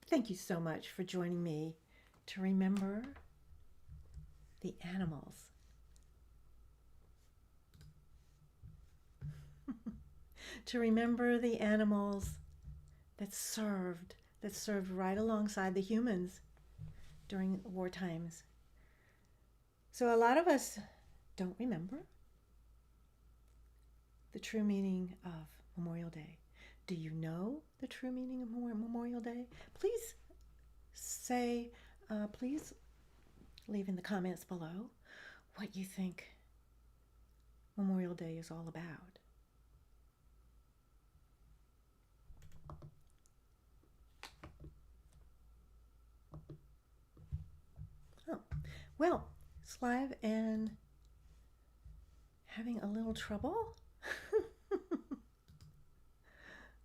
Thank you so much for joining me to remember the animals. To remember the animals that served right alongside the humans during war times. So a lot of us don't remember the true meaning of Memorial Day. Do you know the true meaning of Memorial Day? Please please leave in the comments below what you think Memorial Day is all about. Oh, well, Slive and having a little trouble?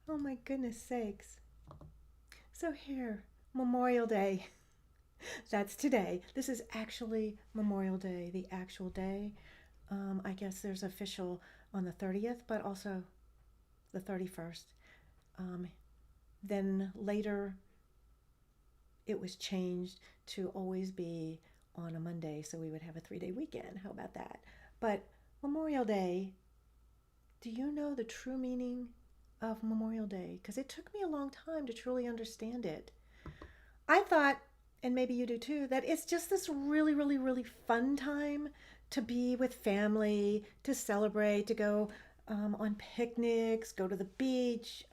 Oh my goodness sakes. So here, Memorial Day. That's today. This is actually Memorial Day, the actual day. I guess there's official on the 30th, but also the 31st. Um, then later it was changed to always be on a Monday, so we would have a 3-day weekend. How about that? But Memorial Day, do you know the true meaning of Memorial Day? Because it took me a long time to truly understand it. I thought, and maybe you do too, that it's just this really, really, really fun time to be with family, to celebrate, to go on picnics, go to the beach.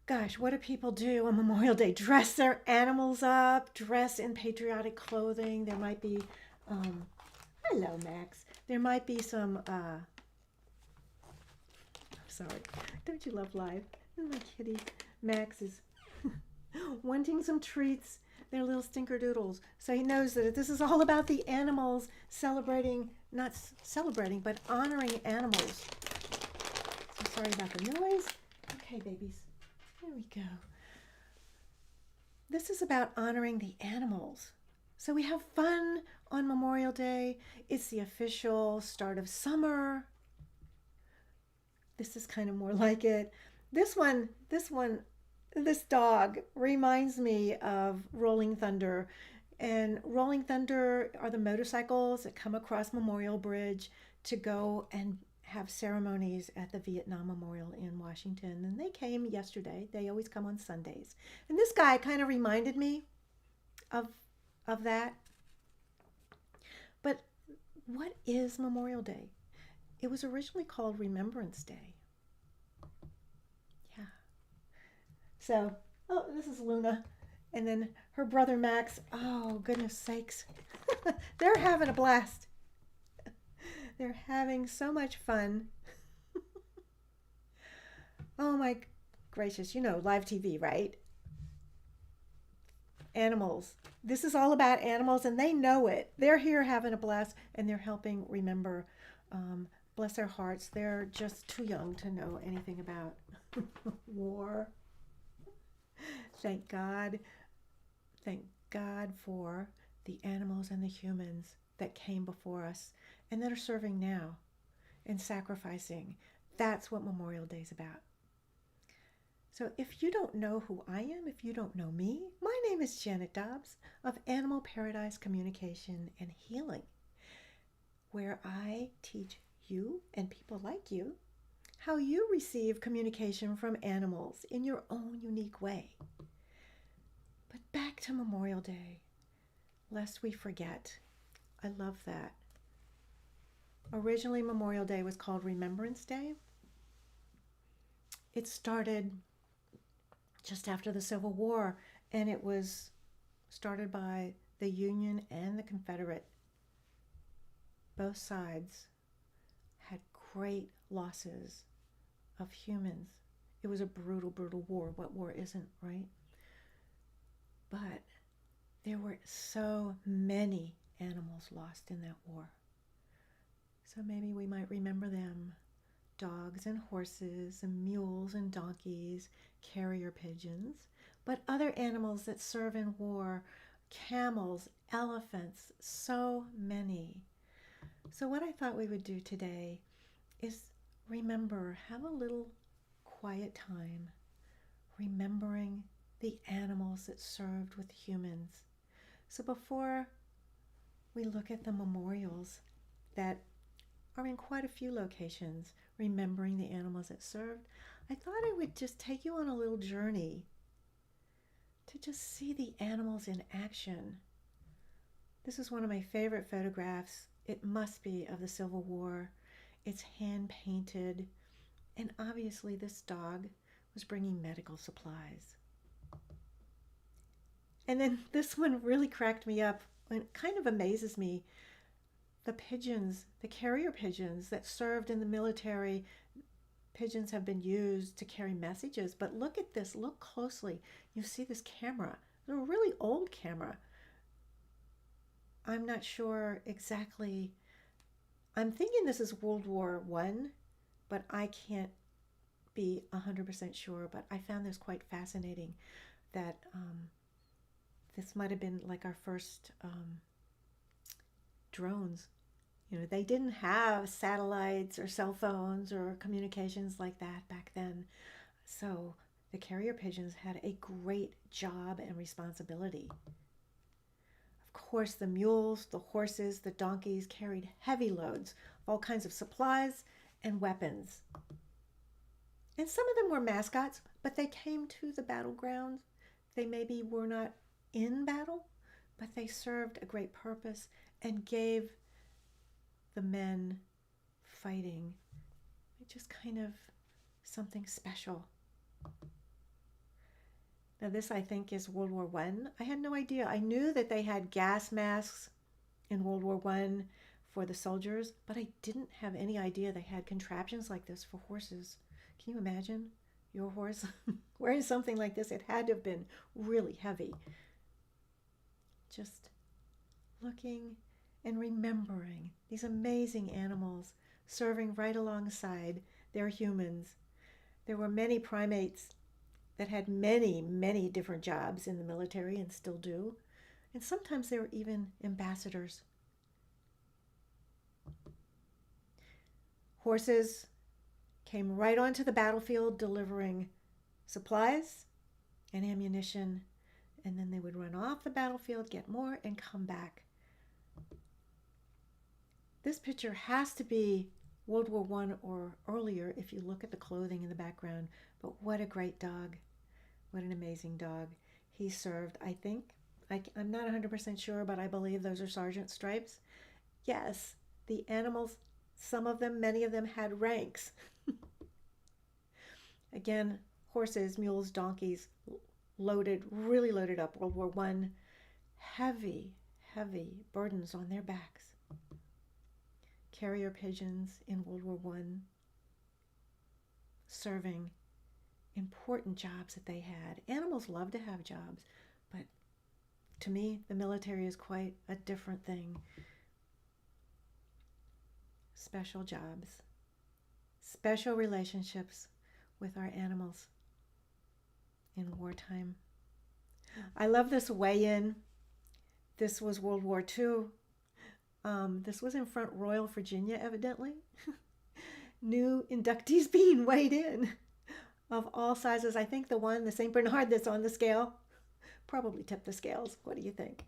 Gosh, what do people do on Memorial Day? Dress their animals up, dress in patriotic clothing. There might be, um, hello, Max. There might be some, sorry, don't you love life? My kitty, Max is wanting some treats. They're little stinkerdoodles. So he knows that this is all about the animals celebrating, not celebrating, but honoring animals. So sorry about the noise. Okay, babies. There we go. This is about honoring the animals. So we have fun on Memorial Day. It's the official start of summer. This is kind of more like it. This dog reminds me of Rolling Thunder. And Rolling Thunder are the motorcycles that come across Memorial Bridge to go and have ceremonies at the Vietnam Memorial in Washington. And they came yesterday. They always come on Sundays. And this guy kind of reminded me of that. But what is Memorial Day? It was originally called Remembrance Day. Yeah. So, oh, this is Luna. And then her brother Max. Oh, goodness sakes. They're having a blast. They're having so much fun. Oh my gracious, you know, live TV, right? Animals. This is all about animals and they know it. They're here having a blast and they're helping remember. Bless their hearts, they're just too young to know anything about war. Thank God. Thank God for the animals and the humans that came before us and that are serving now and sacrificing. That's what Memorial Day is about. So if you don't know who I am, if you don't know me, my name is Janet Dobbs of Animal Paradise Communication and Healing, where I teach you and people like you how you receive communication from animals in your own unique way. But back to Memorial Day, lest we forget. I love that. Originally, Memorial Day was called Remembrance Day. It started just after the Civil War, and it was started by the Union and the Confederate. Both sides had great losses of humans. It was a brutal, brutal war. What war isn't, right? But there were so many animals lost in that war. So maybe we might remember them. Dogs and horses and mules and donkeys, carrier pigeons, but other animals that serve in war, camels, elephants, so many. So what I thought we would do today is remember, have a little quiet time, remembering the animals that served with humans. So before we look at the memorials that are in quite a few locations, remembering the animals that served, I thought I would just take you on a little journey to just see the animals in action. This is one of my favorite photographs. It must be of the Civil War. It's hand painted, and obviously this dog was bringing medical supplies. And then this one really cracked me up and kind of amazes me. The pigeons, the carrier pigeons that served in the military, pigeons have been used to carry messages. But look at this, look closely. You see this camera, it's a really old camera. I'm not sure exactly. I'm thinking this is World War I, but I can't be 100% sure. But I found this quite fascinating that this might have been like our first drones. You know, they didn't have satellites or cell phones or communications like that back then. So the carrier pigeons had a great job and responsibility. Of course, the mules, the horses, the donkeys carried heavy loads of all kinds of supplies and weapons. And some of them were mascots, but they came to the battlegrounds. They maybe were not in battle, but they served a great purpose and gave the men fighting just kind of something special. Now this, I think, is World War I. I had no idea. I knew that they had gas masks in World War I for the soldiers, but I didn't have any idea they had contraptions like this for horses. Can you imagine your horse wearing something like this? It had to have been really heavy. Just looking and remembering these amazing animals serving right alongside their humans. There were many primates that had many, many different jobs in the military and still do. And sometimes they were even ambassadors. Horses came right onto the battlefield delivering supplies and ammunition, and then they would run off the battlefield, get more, and come back. This picture has to be World War I or earlier if you look at the clothing in the background. But what a great dog. What an amazing dog. He served, I think, I'm not 100% sure, but I believe those are sergeant stripes. Yes, the animals, some of them, many of them had ranks. Again, horses, mules, donkeys, loaded, really loaded up. World War I, heavy, heavy burdens on their backs. Carrier pigeons in World War I, serving important jobs that they had. Animals love to have jobs, but to me, the military is quite a different thing. Special jobs, special relationships with our animals in wartime. I love this weigh-in. This was World War II. This was in Front Royal, Virginia, evidently. New inductees being weighed in of all sizes. I think the St. Bernard that's on the scale probably tipped the scales. What do you think?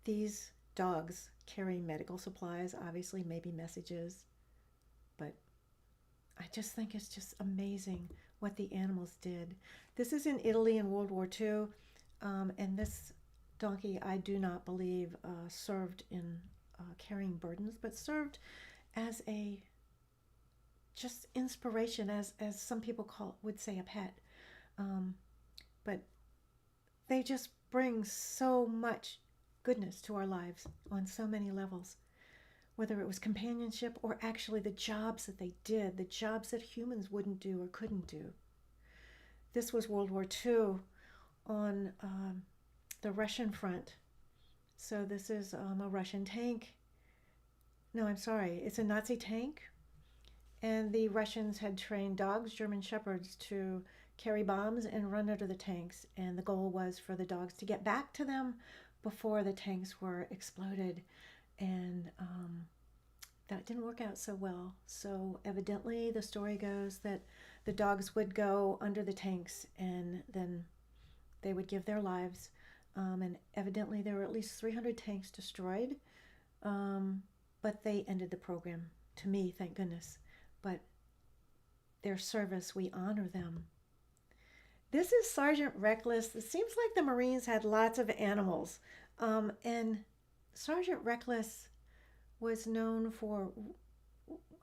These dogs carry medical supplies, obviously, maybe messages, but I just think it's just amazing what the animals did. This is in Italy in World War II, and this donkey, I do not believe, served in carrying burdens, but served as a just inspiration, as some people would say a pet. But they just bring so much goodness to our lives on so many levels, whether it was companionship or actually the jobs that they did, the jobs that humans wouldn't do or couldn't do. This was World War II on the Russian front. So this is a Russian tank. No, I'm sorry, it's a Nazi tank. And the Russians had trained dogs, German shepherds, to carry bombs and run under the tanks. And the goal was for the dogs to get back to them before the tanks were exploded. And that didn't work out so well. So evidently the story goes that the dogs would go under the tanks and then they would give their lives. And evidently there were at least 300 tanks destroyed. But they ended the program. To me, thank goodness. But their service, we honor them. This is Sergeant Reckless. It seems like the Marines had lots of animals. And Sergeant Reckless was known for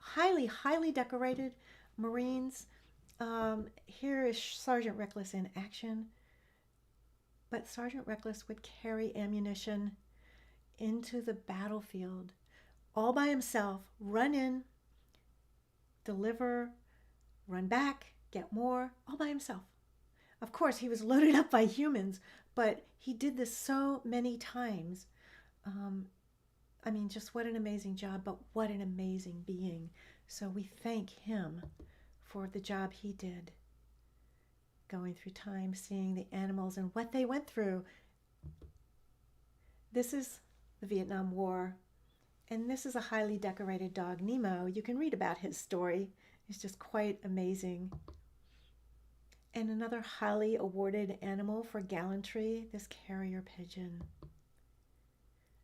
highly, highly decorated Marines. Here is Sergeant Reckless in action. But Sergeant Reckless would carry ammunition into the battlefield all by himself, run in, deliver, run back, get more, all by himself. Of course, he was loaded up by humans, but he did this so many times. I mean, just what an amazing job, but what an amazing being. So we thank him for the job he did, going through time, seeing the animals and what they went through. This is the Vietnam War, and this is a highly decorated dog, Nemo. You can read about his story. It's just quite amazing. And another highly awarded animal for gallantry, this carrier pigeon.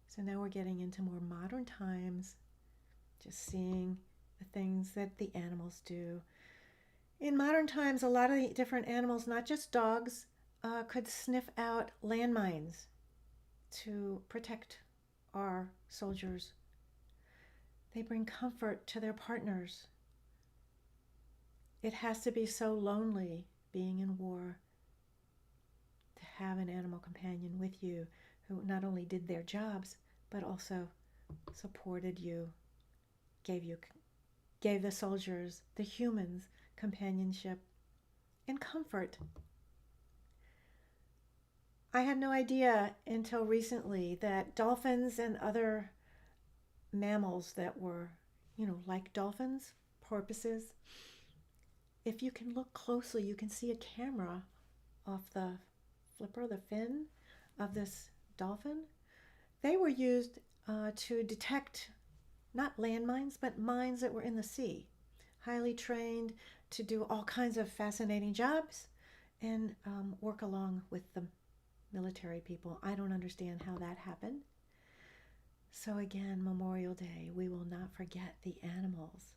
So now we're getting into more modern times, just seeing the things that the animals do. In modern times, a lot of the different animals, not just dogs, could sniff out landmines to protect our soldiers. They bring comfort to their partners. It has to be so lonely being in war to have an animal companion with you who not only did their jobs, but also supported you, gave the soldiers, the humans, companionship and comfort. I had no idea until recently that dolphins and other mammals that were, like dolphins, porpoises, if you can look closely, you can see a camera off the flipper, the fin of this dolphin. They were used to detect not landmines, but mines that were in the sea. Highly trained to do all kinds of fascinating jobs and work along with the military people. I don't understand how that happened. So again, Memorial Day, we will not forget the animals.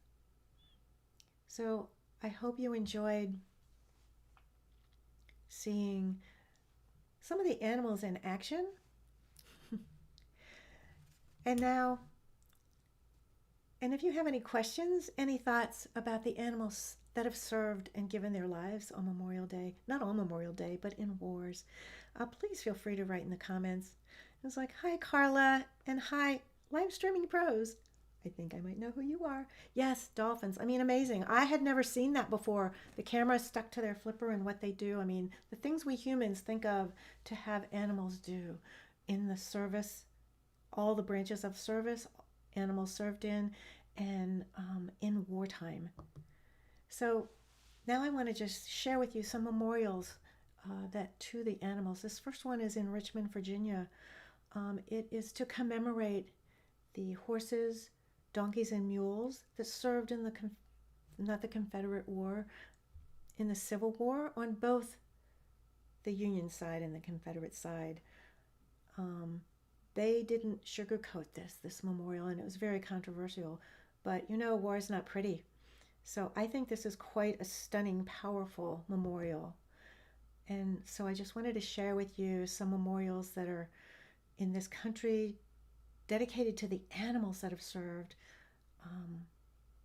So I hope you enjoyed seeing some of the animals in action. And now, and if you have any questions, any thoughts about the animals that have served and given their lives on Memorial Day, not on Memorial Day, but in wars, please feel free to write in the comments. It's like, hi, Carla, and hi, Live Streaming Pros. I think I might know who you are. Yes, dolphins. I mean, amazing. I had never seen that before. The camera stuck to their flipper and what they do. I mean, the things we humans think of to have animals do in the service, all the branches of service animals served in, and in wartime. So now I want to just share with you some memorials that to the animals. This first one is in Richmond, Virginia. It is to commemorate the horses, donkeys, and mules that served in not the Confederate War, in the Civil War on both the Union side and the Confederate side. They didn't sugarcoat this memorial, and it was very controversial. But war is not pretty. So I think this is quite a stunning, powerful memorial. And so I just wanted to share with you some memorials that are in this country dedicated to the animals that have served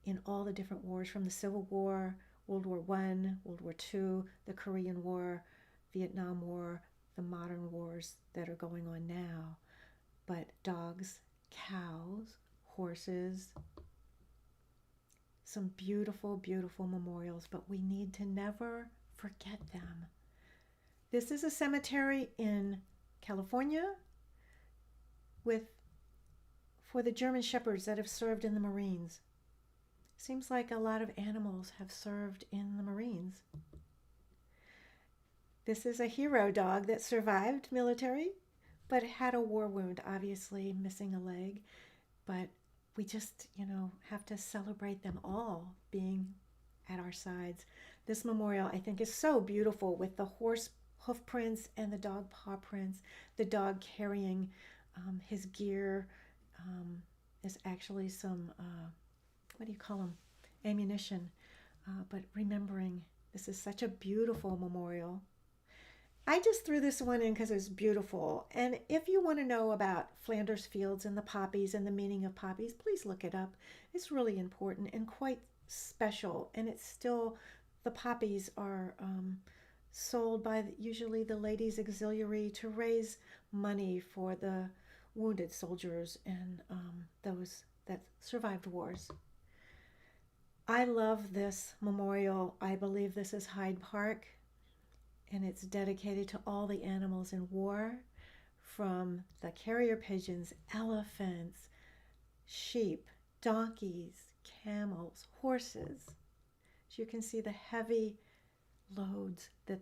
in all the different wars, from the Civil War, World War I, World War II, the Korean War, Vietnam War, the modern wars that are going on now. But dogs, cows, horses, some beautiful, beautiful memorials, but we need to never forget them. This is a cemetery in California for the German Shepherds that have served in the Marines. Seems like a lot of animals have served in the Marines. This is a hero dog that survived military, but had a war wound, obviously missing a leg. But we just, have to celebrate them all being at our sides. This memorial, I think, is so beautiful with the horse hoof prints and the dog paw prints. The dog carrying his gear is actually some, what do you call them? Ammunition. But remembering, this is such a beautiful memorial. I just threw this one in because it was beautiful. And if you want to know about Flanders Fields and the poppies and the meaning of poppies, please look it up. It's really important and quite special. And it's still, the poppies are sold by usually the Ladies Auxiliary to raise money for the wounded soldiers and those that survived wars. I love this memorial. I believe this is Hyde Park, and it's dedicated to all the animals in war, from the carrier pigeons, elephants, sheep, donkeys, camels, horses. As you can see, the heavy loads that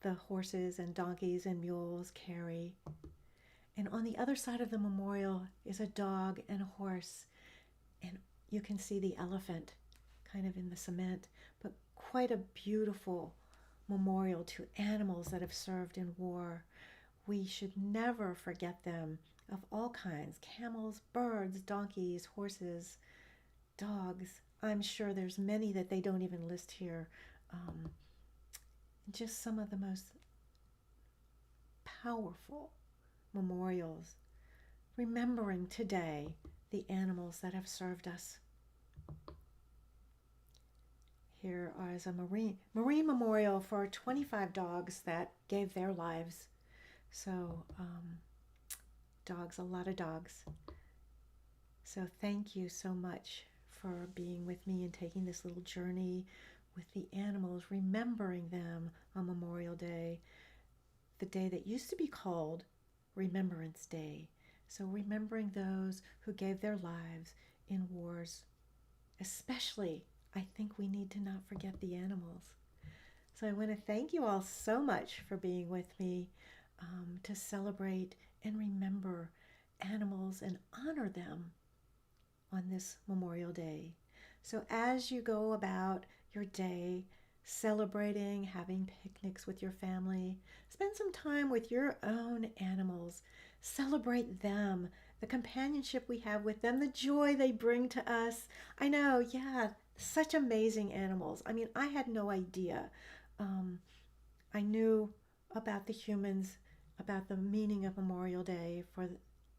the horses and donkeys and mules carry. And on the other side of the memorial is a dog and a horse, and you can see the elephant kind of in the cement, but quite a beautiful memorial to animals that have served in war. We should never forget them, of all kinds: camels, birds, donkeys, horses, dogs. I'm sure there's many that they don't even list here. Just some of the most powerful memorials, remembering today the animals that have served us. Here is a marine memorial for 25 dogs that gave their lives. So dogs, a lot of dogs. So thank you so much for being with me and taking this little journey with the animals, remembering them on Memorial Day, the day that used to be called Remembrance Day. So remembering those who gave their lives in wars, especially, I think we need to not forget the animals. So I want to thank you all so much for being with me to celebrate and remember animals and honor them on this Memorial Day. So as you go about your day, celebrating, having picnics with your family, spend some time with your own animals. Celebrate them, the companionship we have with them, the joy they bring to us. I know, yeah, such amazing animals. I mean, I had no idea. I knew about the humans, about the meaning of Memorial Day for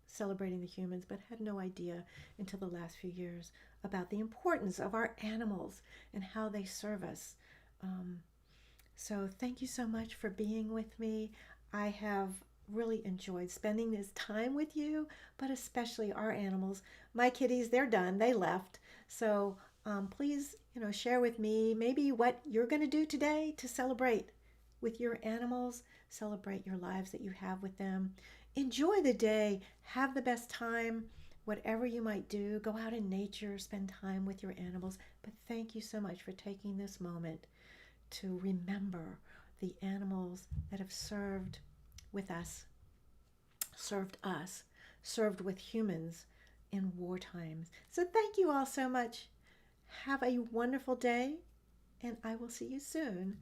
celebrating the humans, but had no idea until the last few years about the importance of our animals and how they serve us. So thank you so much for being with me. I have really enjoyed spending this time with you, but especially our animals. My kitties, they're done. They left. So please, share with me maybe what you're going to do today to celebrate with your animals, celebrate your lives that you have with them. Enjoy the day. Have the best time. Whatever you might do, go out in nature, spend time with your animals. But thank you so much for taking this moment to remember the animals that have served with us, served with humans in war times. So thank you all so much. Have a wonderful day, and I will see you soon.